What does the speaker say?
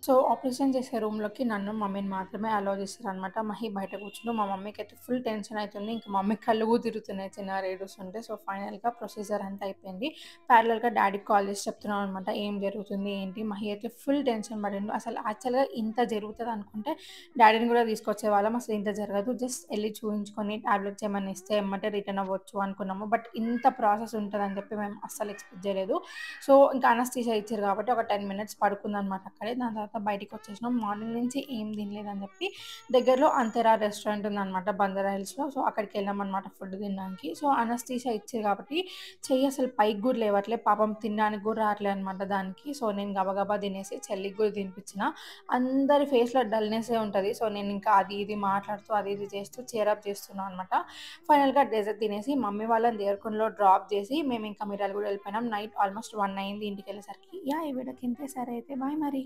So, operation చేసే రూమ్‌లోకి నన్ను, మమ్మీని మాత్రమే అలౌ చేశారనమాట. మహి బయట కూర్చుండు. మా మమ్మీకైతే ఫుల్ టెన్షన్ అయితుంది. ఇంక మమ్మీ కళ్ళు కూడా తిరుగుతున్నాయి చిన్నగా ఏడుస్తుంటే. సో, ఫైనల్‌గా ప్రొసీజర్ అంతా అయిపోయింది. ప్యారలల్‌గా డ్యాడీకి కాల్ చేసి చెప్తున్నాం అనమాట. ఏం జరుగుతుంది? ఏంటి? మహి అయితే ఫుల్ టెన్షన్ పడిండు. అసలు యాక్చువల్‌గా ఇంత జరుగుతదనుకుంటే డ్యాడీని కూడా తీసుకొచ్చేవాళ్ళం. అసలు ఇంత జరగదు. జస్ట్ ఎళ్లి చూయించుకొని టాబ్లెట్స్ ఏమన్నా ఇస్తే ఎమ్మటే రిటర్న్ అవ్వచ్చు అనుకున్నాము. బట్ ఇంత ప్రాసెస్ ఉంటదని చెప్పి మేము అస్సలు ఎక్స్‌పెక్ట్ చేయలేదు. సో, ఇంకా అనస్థీషియా ఇచ్చిర్రు కాబట్టి ఒక 10 మినిట్స్ పడుకుందనమాట అక్కడే. దాని తర్వాత బయటికొచ్చేసినాం. మార్నింగ్ నుంచి ఏం తినలేదని చెప్పి దగ్గరలో అంతెరా రెస్టారెంట్ ఉందనమాట బంజారా హిల్స్‌లో. సో, అక్కడికెళ్ళామనమాట ఫుడ్ తినడానికి. సో, అనస్థీషియా ఇచ్చిర్రు కాబట్టి చెయ్యి అసలు పైకి గూడా లేవట్లే. పాపం తినడానికి గూడా రావట్లే అనమాట దానికి. సో, నేను గబగబా తినేసి చెల్లికి గూడా తినిపించిన. అందరి ఫేస్‌లో డల్‌నెస్సే ఉంటది. సో, నేనింకా అది ఇది మాట్లాడుతూ, అది ఇది చేస్తూ చీరప్ చేస్తున్నా అనమాట. ఫైనల్‌గా డెజర్ట్ తినేసి మమ్మీ వాళ్ళని దేవరకొండలో డ్రాప్ చేసి మేమింకా మిర్యాలగూడ వెళ్ళిపోయినాం. నైట్ ఆల్మోస్ట్ 1 అయింది ఇంటికెళ్ళేసరికి. యాహ్! ఈ వీడియోకి ఇంతే. సరే అయితే బాయ్ మరి.